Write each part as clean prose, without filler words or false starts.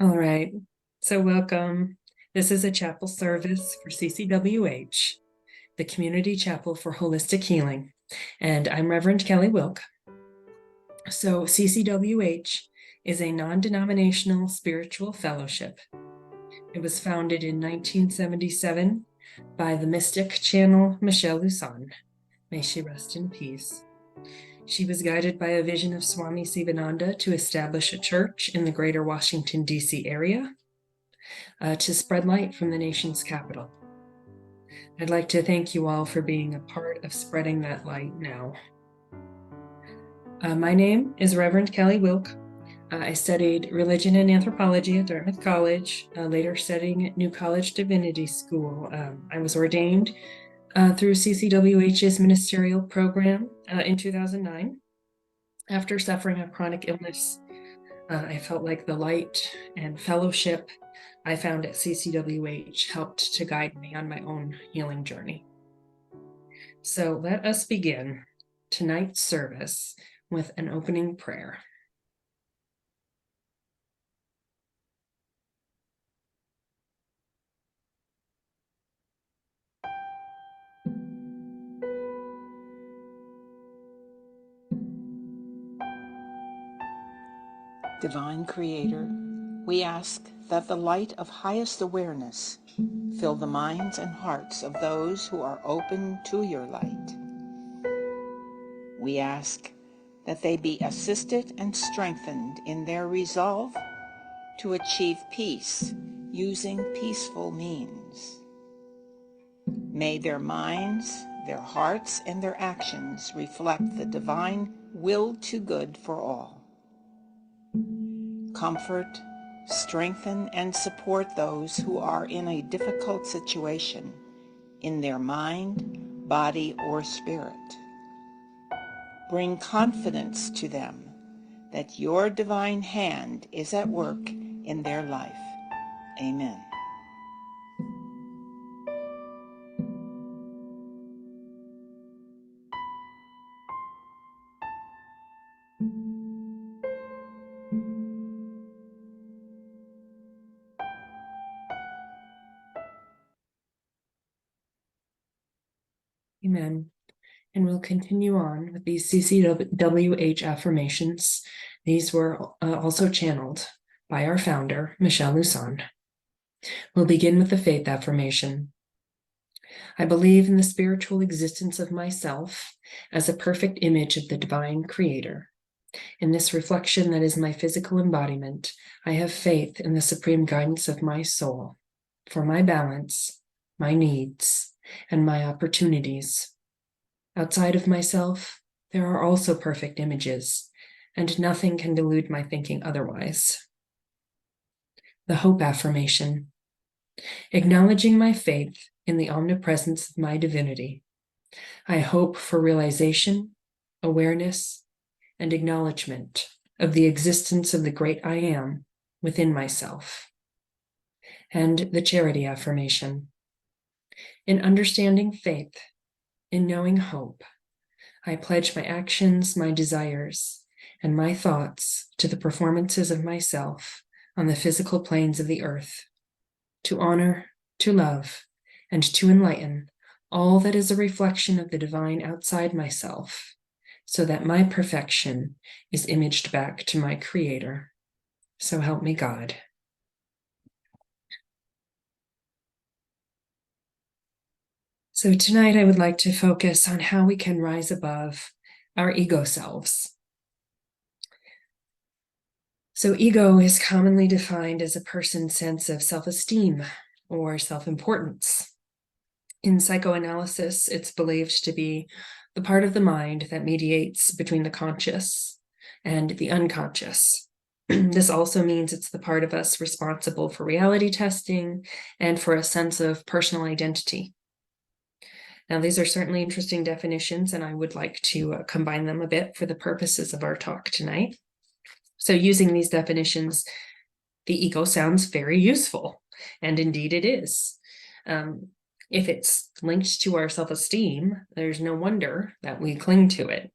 All right, so welcome. This is a chapel service for CCWH, the Community Chapel for Holistic Healing, and I'm Reverend Kelly Wilk. So CCWH is a non-denominational spiritual fellowship. It was founded in 1977 by the mystic channel Michelle Lusan. May she rest in peace. She was guided by a vision of Swami Sivananda to establish a church in the greater Washington, D.C. area to spread light from the nation's capital. I'd like to thank you all for being a part of spreading that light now. My name is Reverend Kelly Wilk. I studied religion and anthropology at Dartmouth College, later studying at New College Divinity School. I was ordained through CCWH's ministerial program in 2009. After suffering a chronic illness, I felt like the light and fellowship I found at CCWH helped to guide me on my own healing journey. So let us begin tonight's service with an opening prayer. Divine Creator, we ask that the light of highest awareness fill the minds and hearts of those who are open to your light. We ask that they be assisted and strengthened in their resolve to achieve peace using peaceful means. May their minds, their hearts, and their actions reflect the divine will to good for all. Comfort, strengthen, and support those who are in a difficult situation in their mind, body, or spirit. Bring confidence to them that your divine hand is at work in their life. Amen. Amen. And we'll continue on with these CCWH affirmations. These were also channeled by our founder, Michelle Lusan. We'll begin with the faith affirmation. I believe in the spiritual existence of myself as a perfect image of the divine creator. In this reflection that is my physical embodiment, I have faith in the supreme guidance of my soul for my balance, my needs, and my opportunities. Outside of myself, there are also perfect images, and nothing can delude my thinking otherwise. The hope affirmation. Acknowledging my faith in the omnipresence of my divinity, I hope for realization, awareness, and acknowledgement of the existence of the great I am within myself. And the charity affirmation. In understanding faith, in knowing hope, I pledge my actions, my desires, and my thoughts to the performances of myself on the physical planes of the earth, to honor, to love, and to enlighten all that is a reflection of the divine outside myself, so that my perfection is imaged back to my Creator. So help me God. So tonight I would like to focus on how we can rise above our ego selves. So ego is commonly defined as a person's sense of self-esteem or self-importance. In psychoanalysis, it's believed to be the part of the mind that mediates between the conscious and the unconscious. This also means it's the part of us responsible for reality testing and for a sense of personal identity. Now, these are certainly interesting definitions, and I would like to combine them a bit for the purposes of our talk tonight. So using these definitions, the ego sounds very useful, and indeed it is. If it's linked to our self-esteem, there's no wonder that we cling to it.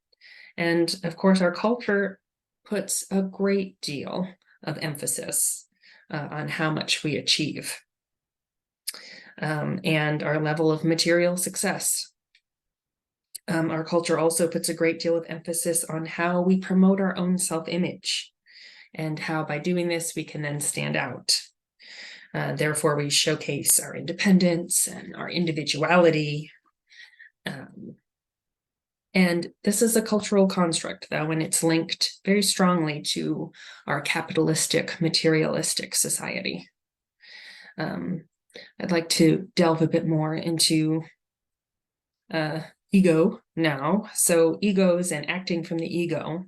And of course, our culture puts a great deal of emphasis on how much we achieve, and our level of material success. Our culture also puts a great deal of emphasis on how we promote our own self-image, and how by doing this we can then stand out. Therefore, we showcase our independence and our individuality. And this is a cultural construct, though, and it's linked very strongly to our capitalistic, materialistic society. I'd like to delve a bit more into ego now. So egos and acting from the ego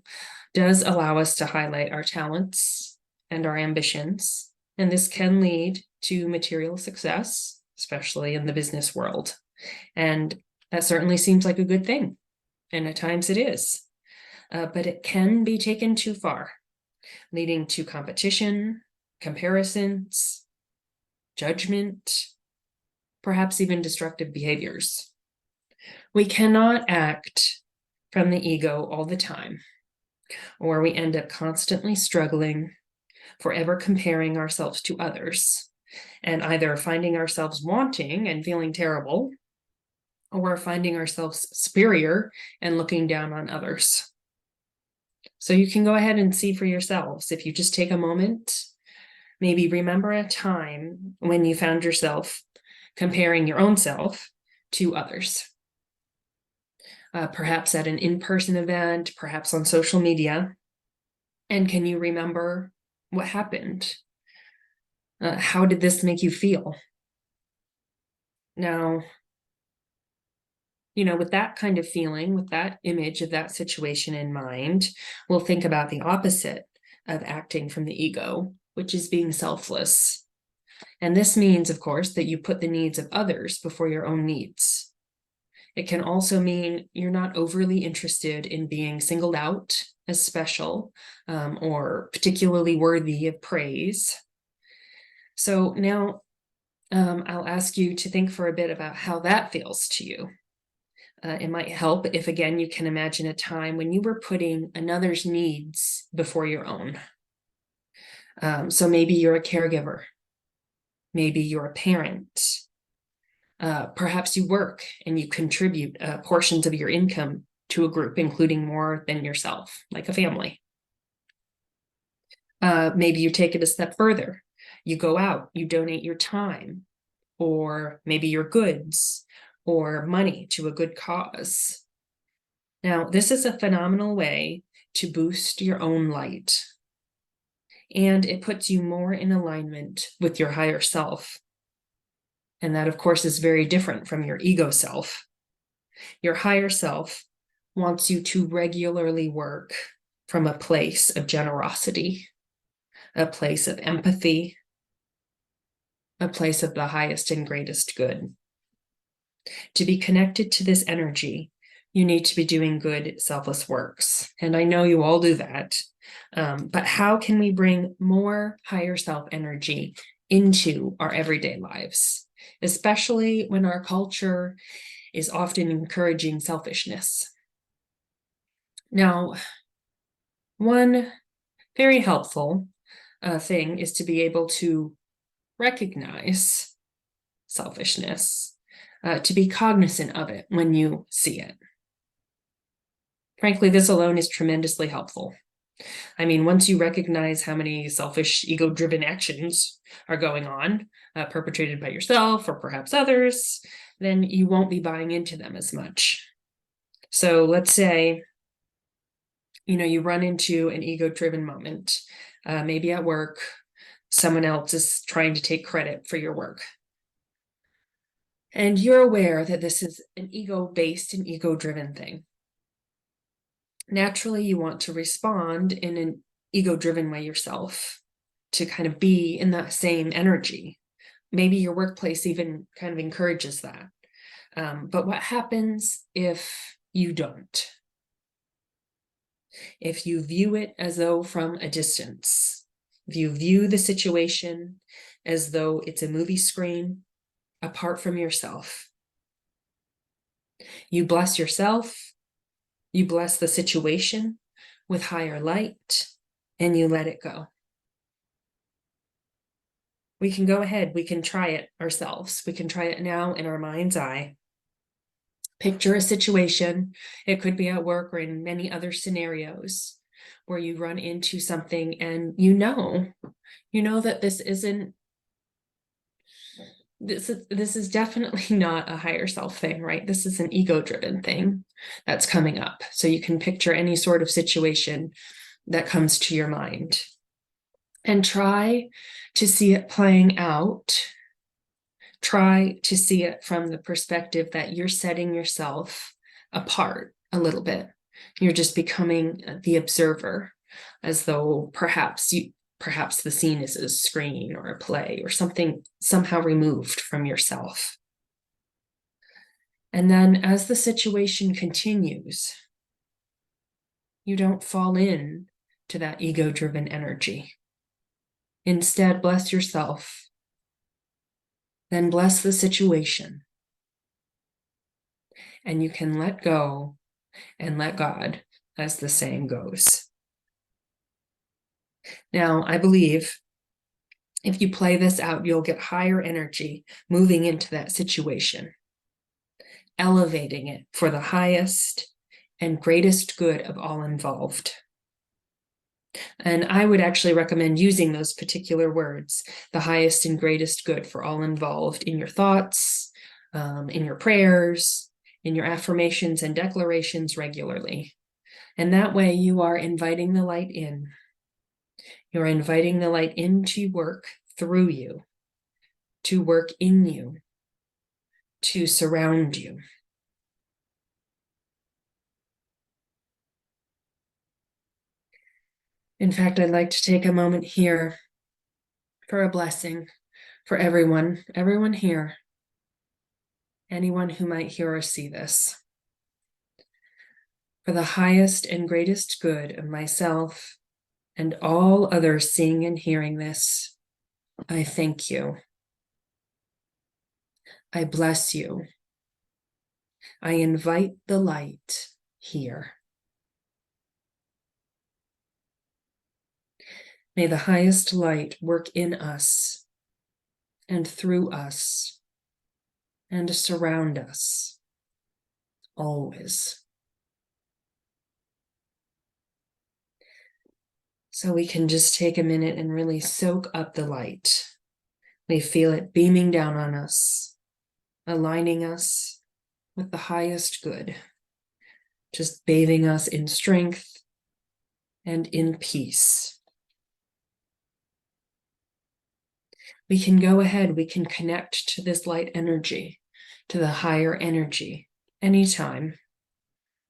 does allow us to highlight our talents and our ambitions, and this can lead to material success, especially in the business world. And that certainly seems like a good thing, and at times it is. But it can be taken too far, leading to competition, comparisons, judgment, perhaps even destructive behaviors. We cannot act from the ego all the time, or we end up constantly struggling, forever comparing ourselves to others, and either finding ourselves wanting and feeling terrible, or finding ourselves superior and looking down on others. So you can go ahead and see for yourselves. If you just take a moment, maybe remember a time when you found yourself comparing your own self to others. Perhaps at an in-person event, perhaps on social media. And can you remember what happened? How did this make you feel? Now, with that kind of feeling, with that image of that situation in mind, we'll think about the opposite of acting from the ego, which is being selfless. And this means, of course, that you put the needs of others before your own needs. It can also mean you're not overly interested in being singled out as special, or particularly worthy of praise. So now I'll ask you to think for a bit about how that feels to you. It might help if, again, you can imagine a time when you were putting another's needs before your own. So maybe you're a caregiver. Maybe you're a parent. Perhaps you work and you contribute portions of your income to a group, including more than yourself, like a family. Maybe you take it a step further. You go out, you donate your time, or maybe your goods or money to a good cause. Now, this is a phenomenal way to boost your own light, and it puts you more in alignment with your higher self. And that, of course, is very different from your ego self. Your higher self wants you to regularly work from a place of generosity, a place of empathy, a place of the highest and greatest good. To be connected to this energy, you need to be doing good, selfless works. And I know you all do that. But how can we bring more higher self energy into our everyday lives, especially when our culture is often encouraging selfishness? Now, one very helpful thing is to be able to recognize selfishness, to be cognizant of it when you see it. Frankly, this alone is tremendously helpful. I mean, once you recognize how many selfish, ego-driven actions are going on, perpetrated by yourself or perhaps others, then you won't be buying into them as much. So let's say, you run into an ego-driven moment, maybe at work, someone else is trying to take credit for your work. And you're aware that this is an ego-based and ego-driven thing. Naturally, you want to respond in an ego-driven way yourself, to kind of be in that same energy. Maybe your workplace even kind of encourages that. But what happens if you don't? If you view it as though from a distance, if you view the situation as though it's a movie screen apart from yourself, you bless yourself, you bless the situation with higher light, and you let it go. we can go ahead, we can try it ourselves. We can try it now in our mind's eye. Picture a situation. It could be at work or in many other scenarios where you run into something and you know that this is definitely not a higher self thing, right? This is an ego-driven thing that's coming up. So you can picture any sort of situation that comes to your mind and try to see it playing out. Try to see it from the perspective that you're setting yourself apart a little bit. You're just becoming the observer, as though perhaps the scene is a screen or a play or something somehow removed from yourself. And then as the situation continues, you don't fall in to that ego-driven energy. Instead, bless yourself, then bless the situation. And you can let go and let God, as the saying goes. Now, I believe if you play this out, you'll get higher energy moving into that situation, elevating it for the highest and greatest good of all involved. And I would actually recommend using those particular words, the highest and greatest good for all involved, in your thoughts, in your prayers, in your affirmations and declarations regularly. And that way you are inviting the light in. You're inviting the light in to work through you, to work in you, to surround you. In fact, I'd like to take a moment here for a blessing for everyone here, anyone who might hear or see this. For the highest and greatest good of myself and all others seeing and hearing this, I thank you. I bless you. I invite the light here. May the highest light work in us and through us and surround us always. So we can just take a minute and really soak up the light. We feel it beaming down on us, aligning us with the highest good, just bathing us in strength and in peace. We can go ahead, we can connect to this light energy, to the higher energy, anytime.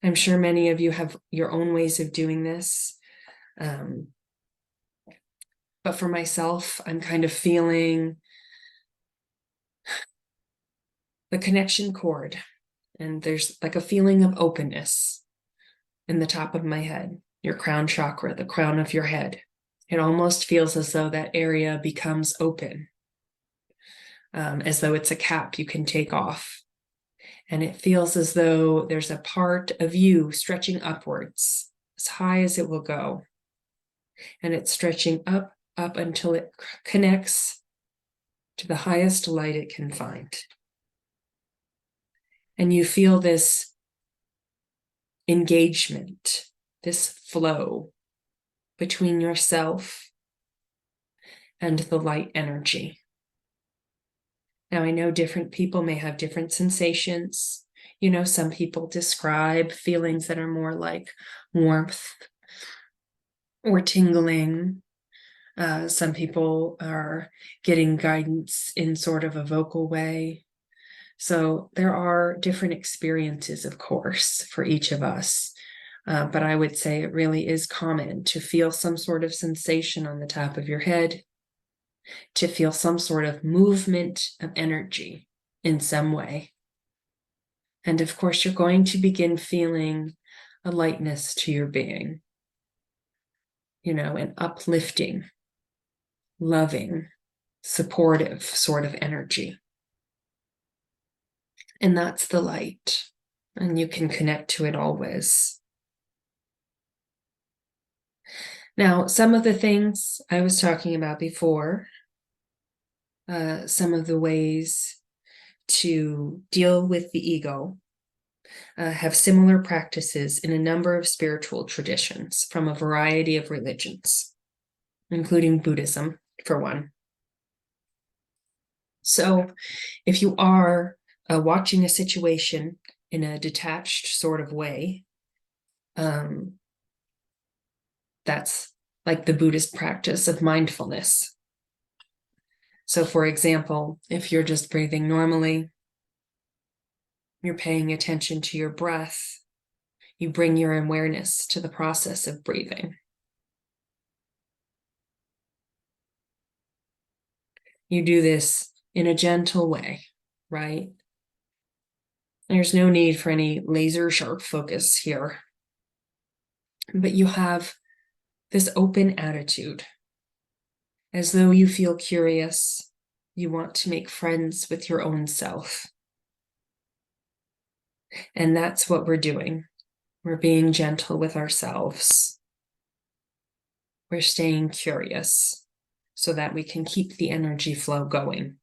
I'm sure many of you have your own ways of doing this. But for myself, I'm kind of feeling the connection cord, and there's like a feeling of openness in the top of my head, your crown chakra, the crown of your head. It almost feels as though that area becomes open, as though it's a cap you can take off. And it feels as though there's a part of you stretching upwards, as high as it will go. And it's stretching up until it connects to the highest light it can find. And you feel this engagement, this flow between yourself and the light energy. Now, I know different people may have different sensations. Some people describe feelings that are more like warmth or tingling. Some people are getting guidance in sort of a vocal way. So there are different experiences, of course, for each of us. But I would say it really is common to feel some sort of sensation on the top of your head, to feel some sort of movement of energy in some way. And of course, you're going to begin feeling a lightness to your being, an uplifting, loving, supportive sort of energy. And that's the light, and you can connect to it always. Now, some of the things I was talking about before some of the ways to deal with the ego have similar practices in a number of spiritual traditions from a variety of religions, including Buddhism, for one. So if you are watching a situation in a detached sort of way, that's like the Buddhist practice of mindfulness. So for example, if you're just breathing normally, you're paying attention to your breath, you bring your awareness to the process of breathing. You do this in a gentle way, right? There's no need for any laser sharp focus here. But you have this open attitude, as though you feel curious, you want to make friends with your own self. And that's what we're doing. We're being gentle with ourselves. We're staying curious so that we can keep the energy flow going.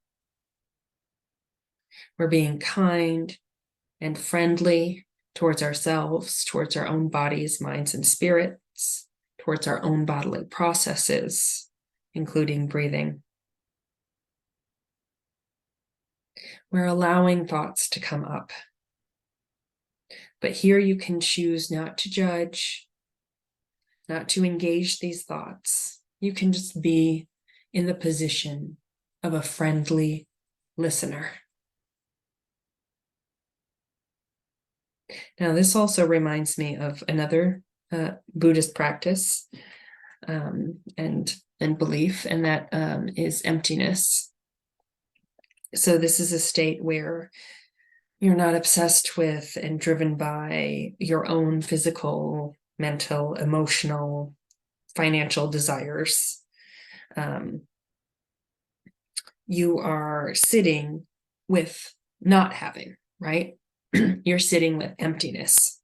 We're being kind and friendly towards ourselves, towards our own bodies, minds, and spirits, towards our own bodily processes, including breathing. We're allowing thoughts to come up. But here you can choose not to judge, not to engage these thoughts. You can just be in the position of a friendly listener. Now, this also reminds me of another Buddhist practice and belief, and that is emptiness. So this is a state where you're not obsessed with and driven by your own physical, mental, emotional, financial desires. You are sitting with not having, right? You're sitting with emptiness.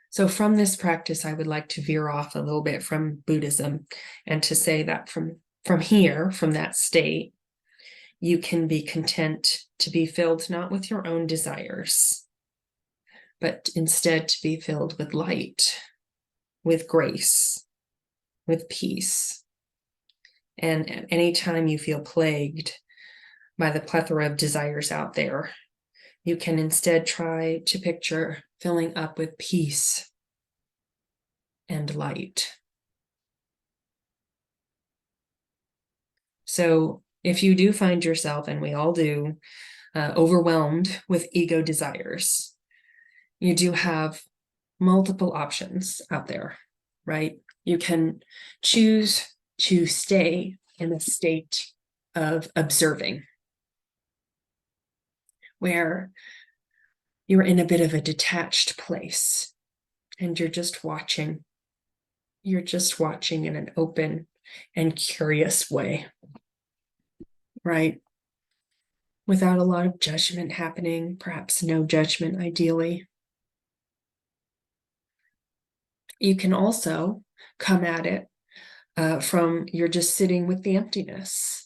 So from this practice, I would like to veer off a little bit from Buddhism and to say that from here, from that state, you can be content to be filled not with your own desires, but instead to be filled with light, with grace, with peace. And anytime you feel plagued by the plethora of desires out there, you can instead try to picture filling up with peace and light. So if you do find yourself, and we all do, overwhelmed with ego desires, you do have multiple options out there, right? You can choose to stay in a state of observing, where you're in a bit of a detached place and you're just watching. You're just watching in an open and curious way, right? Without a lot of judgment happening, perhaps no judgment ideally. You can also come at it from you're just sitting with the emptiness.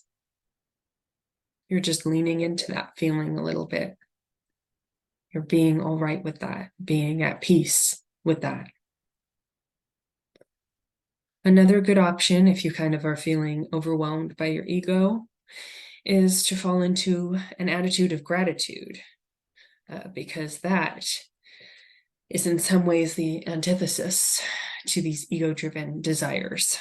You're just leaning into that feeling a little bit. You're being all right with that, being at peace with that. Another good option, if you kind of are feeling overwhelmed by your ego, is to fall into an attitude of gratitude, because that is in some ways the antithesis to these ego-driven desires.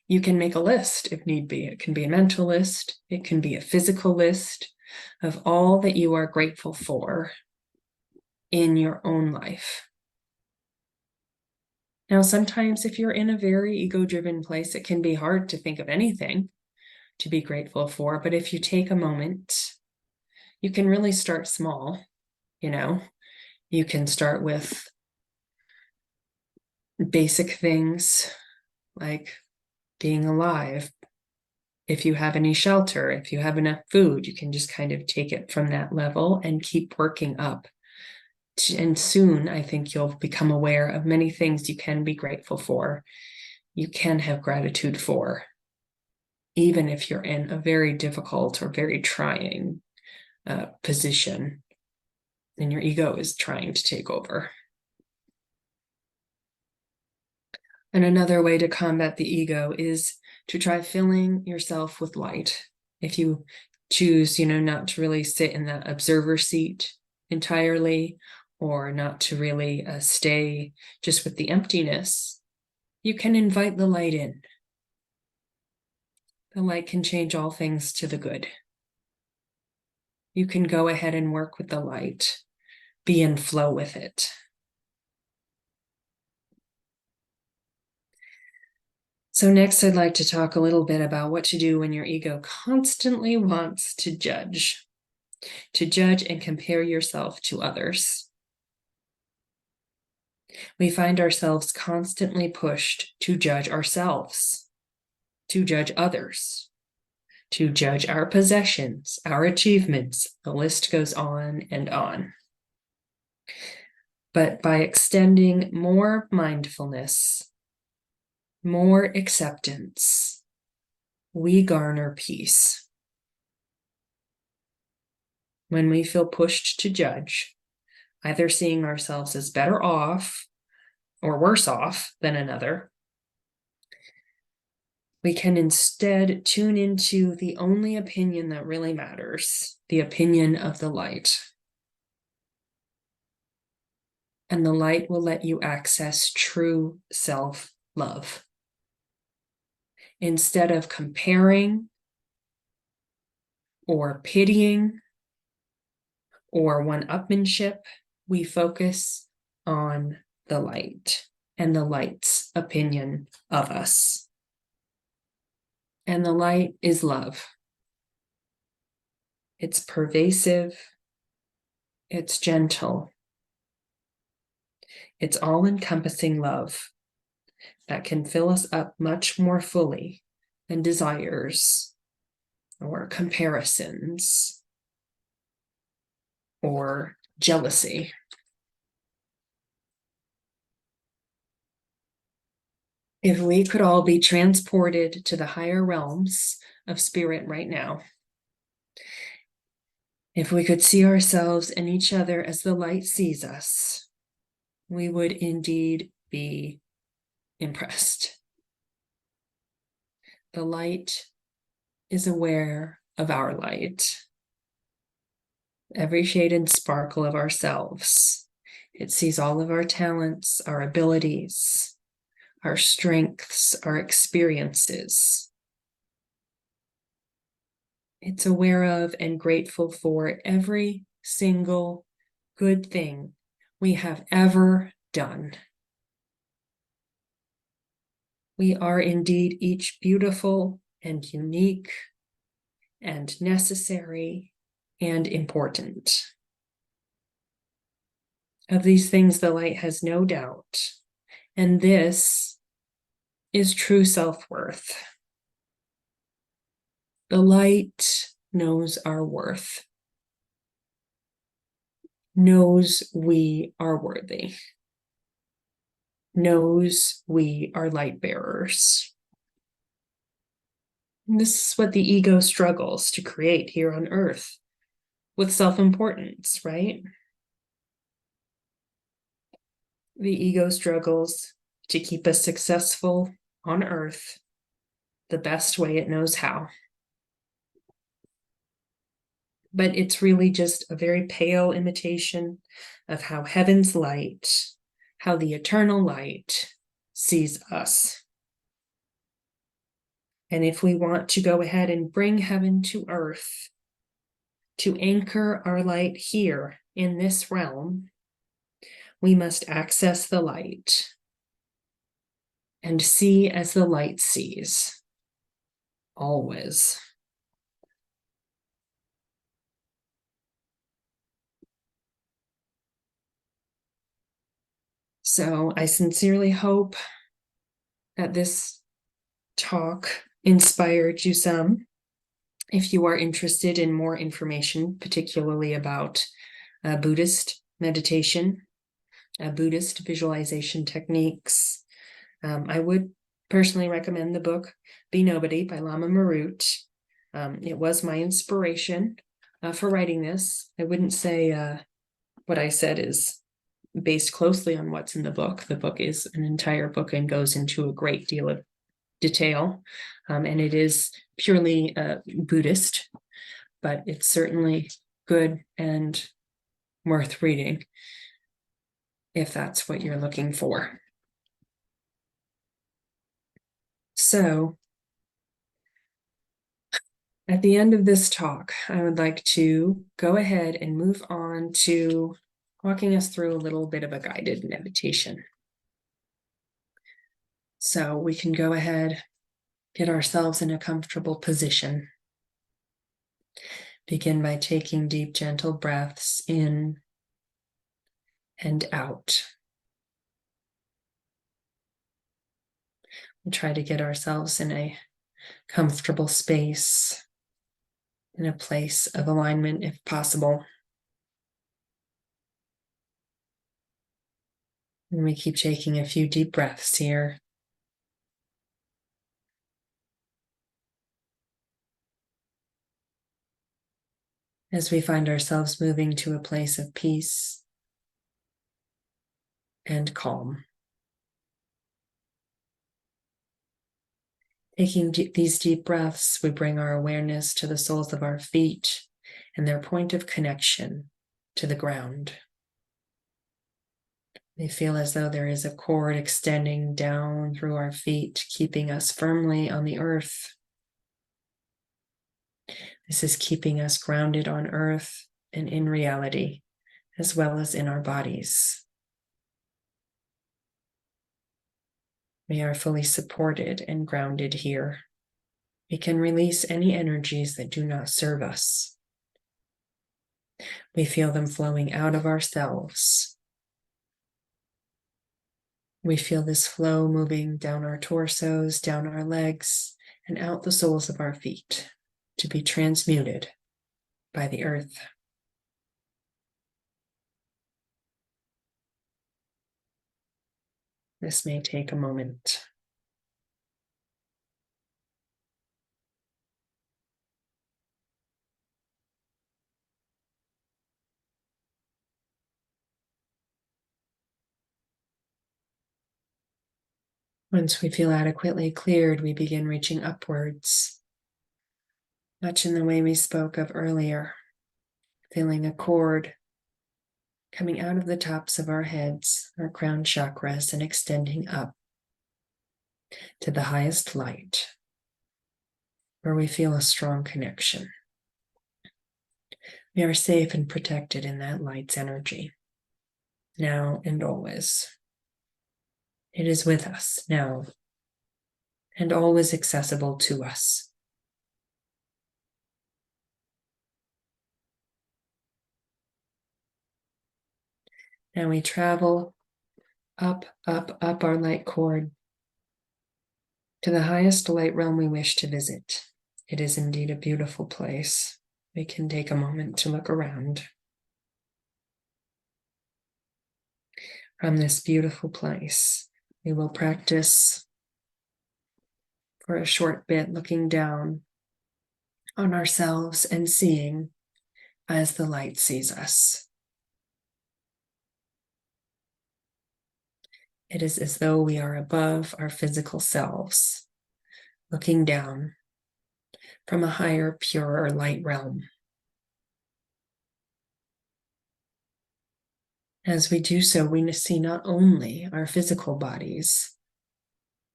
You can make a list if need be. It can be a mental list, it can be a physical list of all that you are grateful for in your own life. Now, sometimes if you're in a very ego-driven place, it can be hard to think of anything to be grateful for. But if you take a moment, you can really start small, you know. You can start with basic things like being alive. If you have any shelter, if you have enough food, you can just kind of take it from that level and keep working up. And soon, I think you'll become aware of many things you can be grateful for you can have gratitude for, even if you're in a very difficult or very trying position and your ego is trying to take over. And another way to combat the ego is to try filling yourself with light. If you choose, not to really sit in that observer seat entirely, or not to really stay just with the emptiness, you can invite the light in. The light can change all things to the good. You can go ahead and work with the light, be in flow with it. So next, I'd like to talk a little bit about what to do when your ego constantly wants to judge and compare yourself to others. We find ourselves constantly pushed to judge ourselves, to judge others, to judge our possessions, our achievements. The list goes on and on. But by extending more mindfulness, more acceptance, we garner peace. When we feel pushed to judge, either seeing ourselves as better off or worse off than another, we can instead tune into the only opinion that really matters, the opinion of the light. And the light will let you access true self-love. Instead of comparing or pitying or one-upmanship, we focus on the light and the light's opinion of us. And the light is love. It's pervasive. It's gentle. It's all-encompassing love that can fill us up much more fully than desires or comparisons or jealousy. If we could all be transported to the higher realms of spirit right now, if we could see ourselves and each other as the light sees us, we would indeed be impressed. The light is aware of our light, every shade and sparkle of ourselves. It sees all of our talents, our abilities, our strengths, our experiences. It's aware of and grateful for every single good thing we have ever done. We are indeed each beautiful and unique and necessary and important. Of these things, the light has no doubt, and this is true self-worth. The light knows our worth, knows we are worthy, knows we are light bearers. And this is what the ego struggles to create here on earth with self-importance, right? The ego struggles to keep us successful on earth the best way it knows how. But it's really just a very pale imitation of how heaven's light, how the eternal light sees us. And if we want to go ahead and bring heaven to earth, to anchor our light here in this realm, we must access the light and see as the light sees, always. So I sincerely hope that this talk inspired you some. If you are interested in more information, particularly about Buddhist meditation, Buddhist visualization techniques, I would personally recommend the book Be Nobody by Lama Marut. It was my inspiration for writing this. I wouldn't say what I said is based closely on what's in the book. The book is an entire book and goes into a great deal of detail, and it is purely Buddhist, but it's certainly good and worth reading if that's what you're looking for. So at the end of this talk, I would like to go ahead and move on to walking us through a little bit of a guided meditation. So we can go ahead, get ourselves in a comfortable position. Begin by taking deep, gentle breaths in and out. We'll try to get ourselves in a comfortable space, in a place of alignment if possible. And we keep taking a few deep breaths here. As we find ourselves moving to a place of peace and calm. Taking these deep breaths, we bring our awareness to the soles of our feet and their point of connection to the ground. They feel as though there is a cord extending down through our feet, keeping us firmly on the earth. This is keeping us grounded on earth and in reality, as well as in our bodies. We are fully supported and grounded here. We can release any energies that do not serve us. We feel them flowing out of ourselves. We feel this flow moving down our torsos, down our legs, and out the soles of our feet to be transmuted by the earth. This may take a moment. Once we feel adequately cleared, we begin reaching upwards, much in the way we spoke of earlier, feeling a cord coming out of the tops of our heads, our crown chakras, and extending up to the highest light, where we feel a strong connection. We are safe and protected in that light's energy, now and always. It is with us now and always accessible to us. Now we travel up, up, up our light cord to the highest light realm we wish to visit. It is indeed a beautiful place. We can take a moment to look around. From this beautiful place, we will practice for a short bit, looking down on ourselves and seeing as the light sees us. It is as though we are above our physical selves, looking down from a higher, purer light realm. As we do so, we see not only our physical bodies,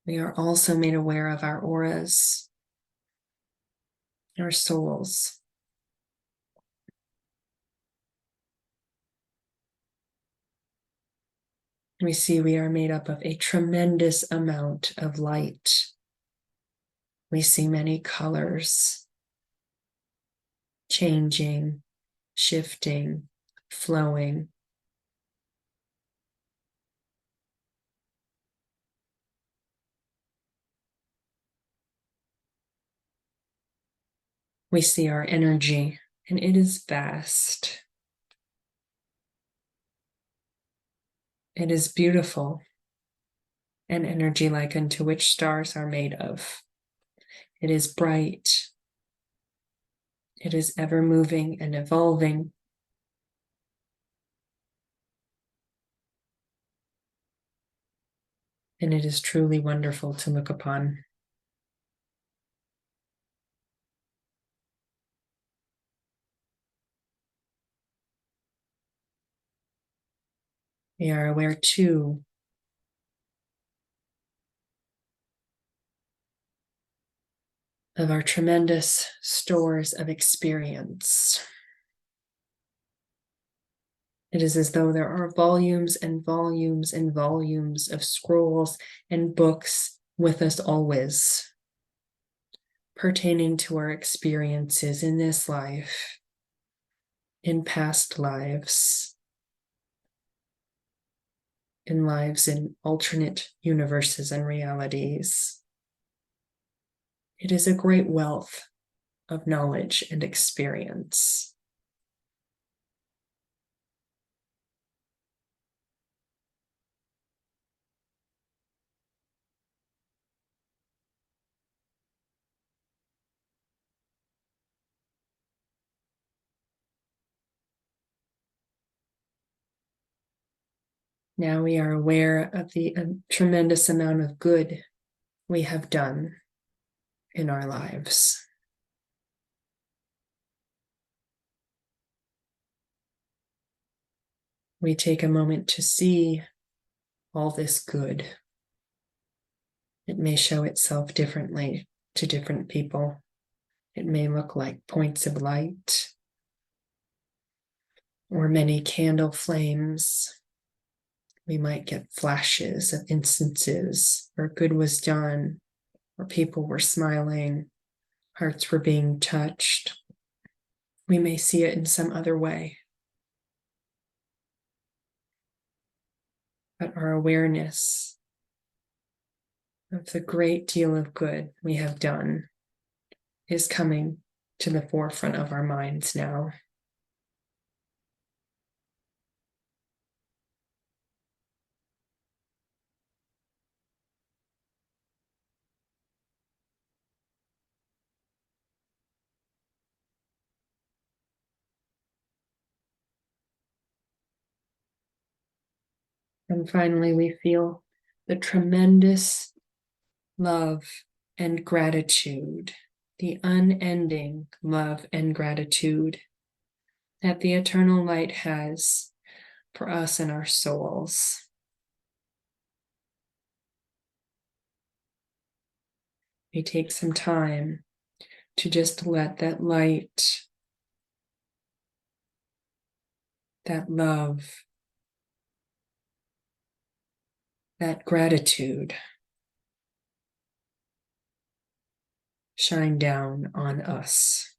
we are also made aware of our auras, our souls. We see we are made up of a tremendous amount of light. We see many colors changing, shifting, flowing. We see our energy, and it is vast. It is beautiful. an energy like unto which stars are made of. It is bright. It is ever moving and evolving. And it is truly wonderful to look upon. We are aware too of our tremendous stores of experience. It is as though there are volumes and volumes and volumes of scrolls and books with us always, pertaining to our experiences in this life, in past lives, in lives in alternate universes and realities. It is a great wealth of knowledge and experience. Now we are aware of the tremendous amount of good we have done in our lives. We take a moment to see all this good. It may show itself differently to different people. It may look like points of light or many candle flames. We might get flashes of instances where good was done, where people were smiling, hearts were being touched. We may see it in some other way. But our awareness of the great deal of good we have done is coming to the forefront of our minds now. And finally, we feel the tremendous love and gratitude, the unending love and gratitude that the eternal light has for us and our souls. We take some time to just let that light, that love, that gratitude shine down on us.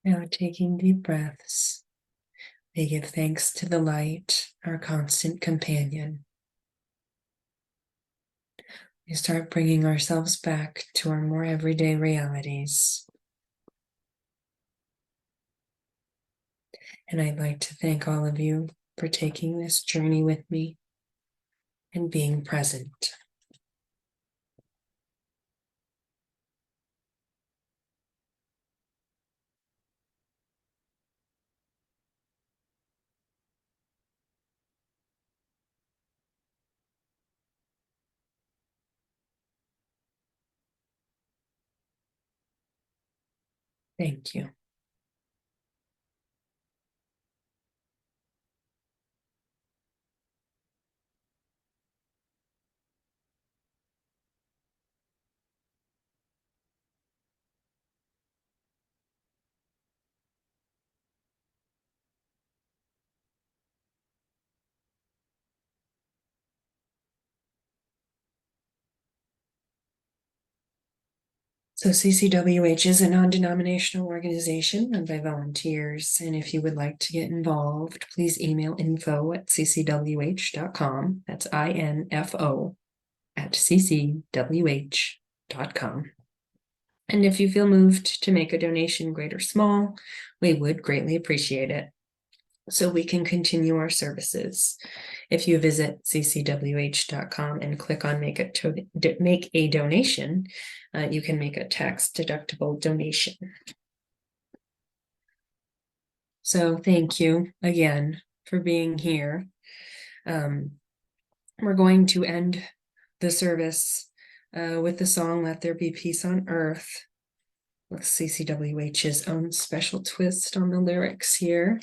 Now taking deep breaths, we give thanks to the light, our constant companion. We start bringing ourselves back to our more everyday realities. And I'd like to thank all of you for taking this journey with me and being present. Thank you. So CCWH is a non-denominational organization run by volunteers. And if you would like to get involved, please email info@ccwh.com. That's info@ccwh.com. And if you feel moved to make a donation, great or small, we would greatly appreciate it, so we can continue our services. If you visit ccwh.com and click on make a donation, you can make a tax-deductible donation. So thank you again for being here. We're going to end the service with the song Let There Be Peace on Earth, with CCWH's own special twist on the lyrics here.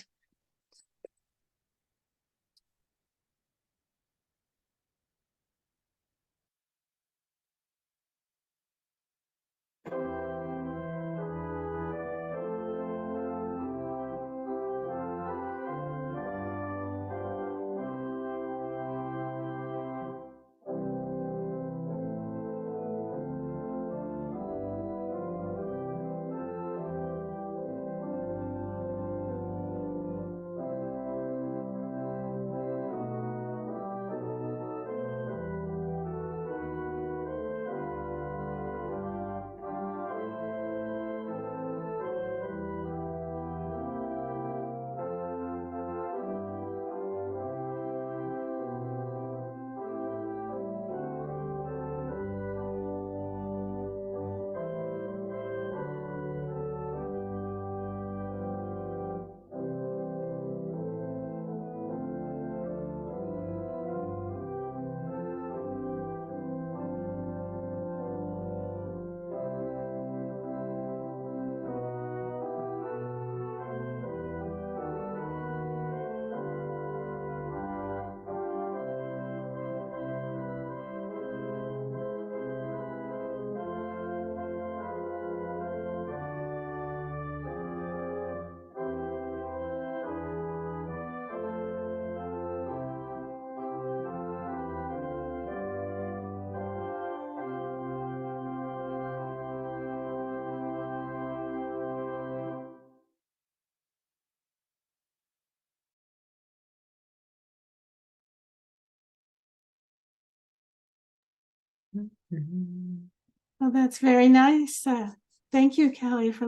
Well, that's very nice. Thank you, Kelly, for